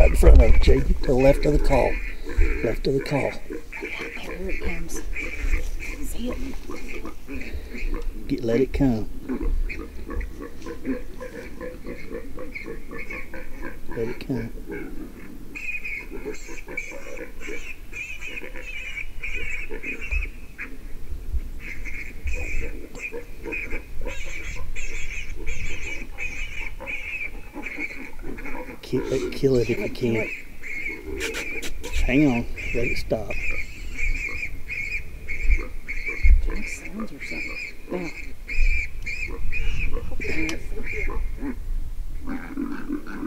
right in front of it, Jake. To the left of the call. Left of the call. There it comes. See it? Let it come. Let it come. Kill it if you can. Hang on, let it stop. Sounds or something. There.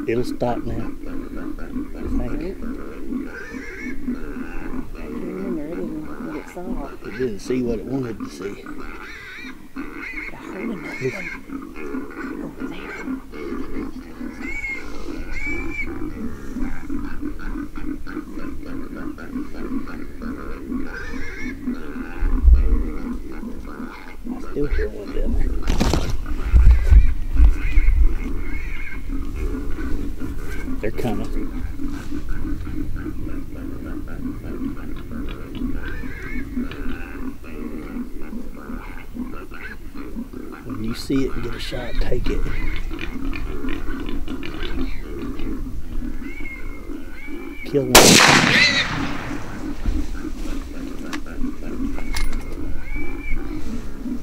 It'll stop now. I think. It didn't see what it wanted to see. I heard another one over there. I still hear one down there. They're coming. When you see it and get a shot, take it. Kill one.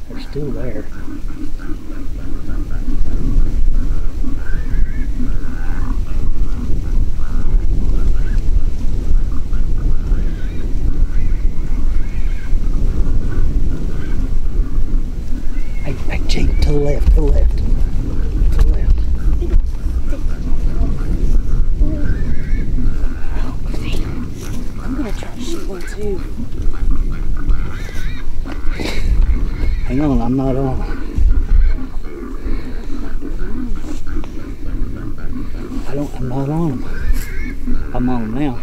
They're still there. Hey, Jake, to the left, to the left. To the left. I'm gonna try to shoot one too. Hang on, I'm not on. I'm not on them. I'm on them now.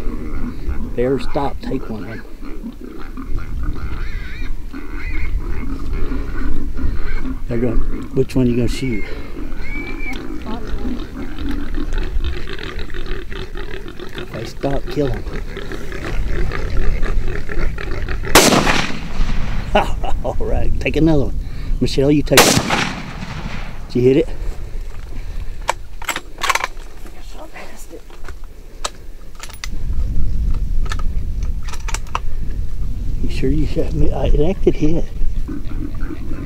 Bear, stop, take one of them. They're going, which one are you going to shoot? If they stop, kill them. All right, take another one. Michelle, you take it. Did you hit it? I shot past it. You sure you shot me? It acted hit.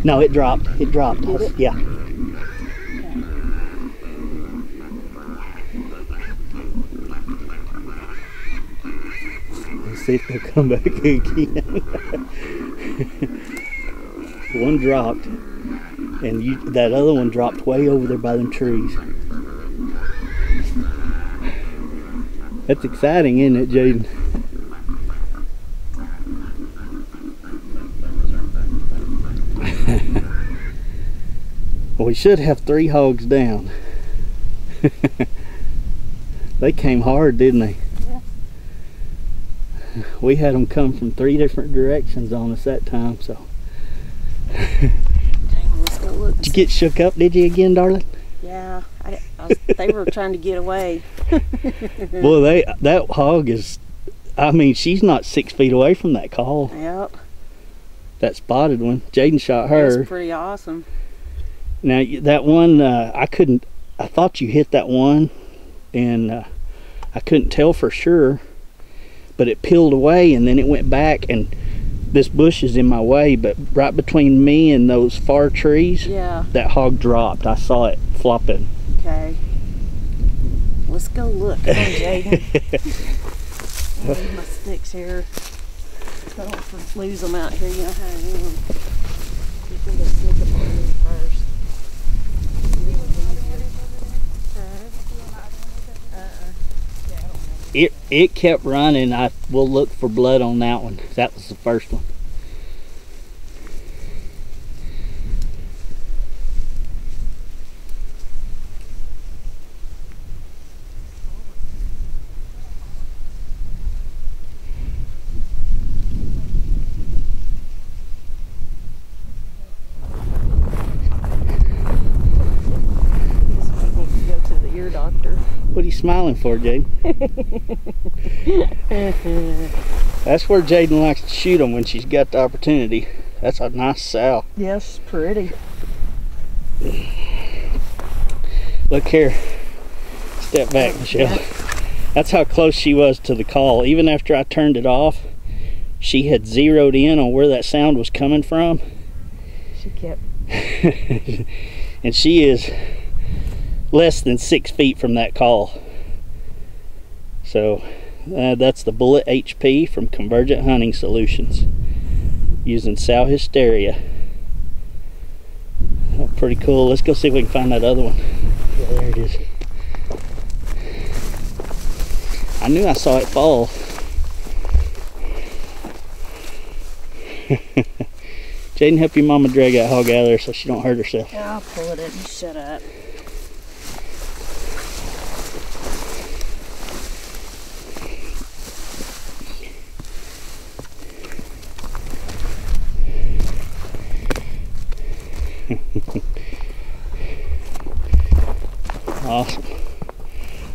No, it dropped. It dropped. Did it? Yeah. Let's see if they'll come back again. One dropped, and that other one dropped way over there by them trees. That's exciting, isn't it, Jaden? Well, we should have 3 hogs down. They came hard, didn't they? Yeah. We had them come from 3 different directions on us that time, so. Dang, let's go look. Did you get shook up, did you, again, darling? Yeah, they were trying to get away. Boy, that hog is, I mean, she's not 6 feet away from that call. Yep. That spotted one. Jaden shot her. That's pretty awesome. Now, that one, I thought you hit that one, and I couldn't tell for sure, but it peeled away, and then it went back, and this bush is in my way, but right between me and those far trees, yeah, that hog dropped. I saw it flopping. Okay. Let's go look. Come on, Jaden. I'll leave my sticks here. I don't lose them out here. You know how I am. You can go sneak up on me first. It kept running. We'll look for blood on that one. That was the first one. doctor. What are you smiling for, Jaden? That's where Jaden likes to shoot them when she's got the opportunity. That's a nice sow. Yes, pretty. Look here. Step back, Michelle. That's how close she was to the call. Even after I turned it off, she had zeroed in on where that sound was coming from. She kept. And she is less than 6 feet from that call. So that's the Bullet HP from Convergent Hunting Solutions, using sow hysteria. Oh, pretty cool. Let's go see if we can find that other one. Yeah, there it is. I knew I saw it fall. Jaden, help your mama drag that hog out of there so she don't hurt herself. I'll pull it in. Shut up. Awesome.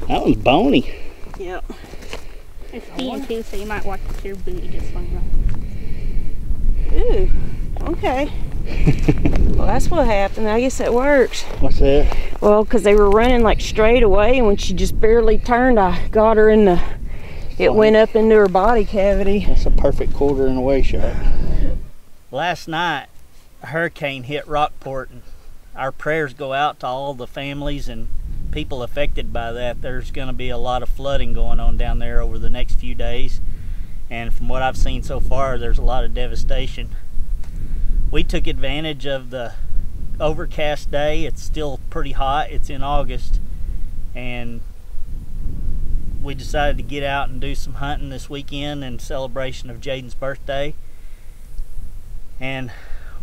That one's bony. Yep. It's peeing too, so you might watch your booty just swing up. Ooh, okay. Well, that's what happened. I guess it works. What's that? Well, because they were running like straight away, and when she just barely turned, I got her in the, it went up into her body cavity. That's a perfect quarter and away shot. Last night, a hurricane hit Rockport, and our prayers go out to all the families and people affected by that. There's going to be a lot of flooding going on down there over the next few days, and from what I've seen so far, there's a lot of devastation. We took advantage of the overcast day. It's still pretty hot. It's in August, and we decided to get out and do some hunting this weekend in celebration of Jaden's birthday. And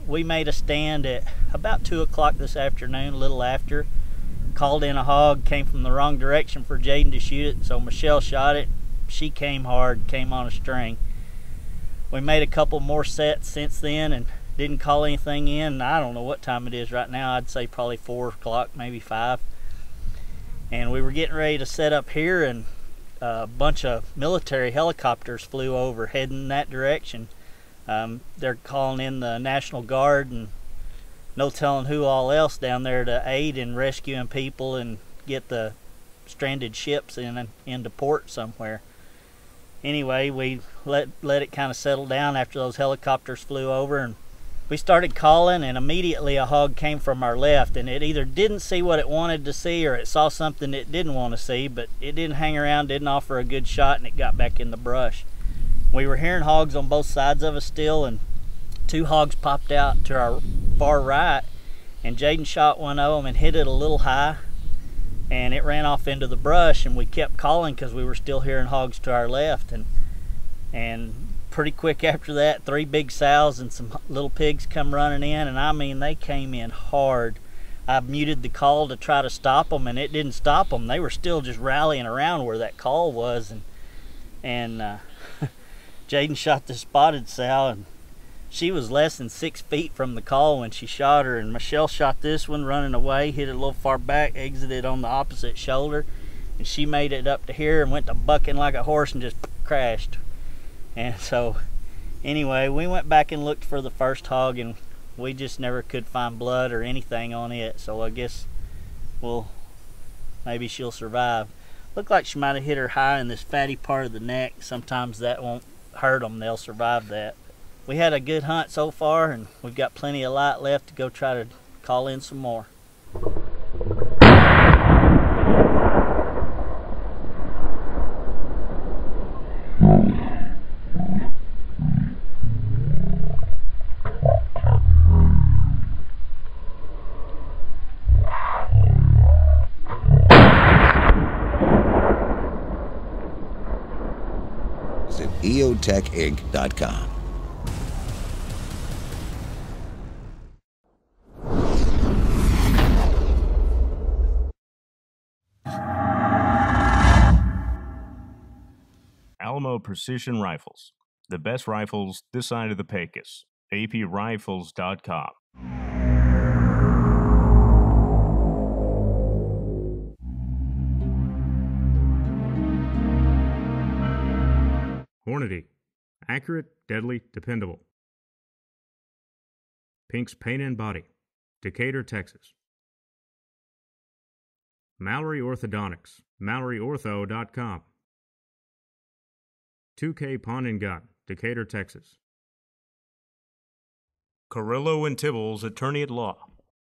we made a stand at about 2 o'clock this afternoon, a little after. Called in a hog, came from the wrong direction for Jaden to shoot it, so Michelle shot it. She came hard, came on a string. We made a couple more sets since then and didn't call anything in. I don't know what time it is right now. I'd say probably 4 o'clock, maybe 5. And we were getting ready to set up here, and a bunch of military helicopters flew over heading in that direction. They're calling in the National Guard and no telling who all else down there to aid in rescuing people and get the stranded ships into port somewhere. Anyway, we let it kind of settle down after those helicopters flew over, and we started calling, and immediately a hog came from our left, and it either didn't see what it wanted to see or it saw something it didn't want to see, but it didn't hang around, didn't offer a good shot, and it got back in the brush. We were hearing hogs on both sides of us still, and 2 hogs popped out to our far right, and Jaden shot one of them and hit it a little high, and it ran off into the brush, and we kept calling because we were still hearing hogs to our left, and pretty quick after that, 3 big sows and some little pigs come running in, and I mean, they came in hard. I muted the call to try to stop them, and it didn't stop them. They were still just rallying around where that call was, and Jaden shot the spotted sow, and she was less than 6 feet from the call when she shot her, and Michelle shot this one running away, hit it a little far back, exited on the opposite shoulder, and she made it up to here and went to bucking like a horse and just crashed. And so anyway, we went back and looked for the first hog, and we just never could find blood or anything on it, so I guess maybe she'll survive. Looked like she might have hit her high in this fatty part of the neck. Sometimes that won't hurt them, they'll survive that. We had a good hunt so far, and we've got plenty of light left to go try to call in some more. Visit eotecinc.com. Alamo Precision Rifles, the best rifles this side of the Pecos. aprifles.com. Hornady. Accurate, deadly, dependable. Pink's Paint and Body. Decatur, Texas. Mallory Orthodontics. MalloryOrtho.com. 2K Pawn and Gun. Decatur, Texas. Carrillo and Tibbles, Attorney at Law.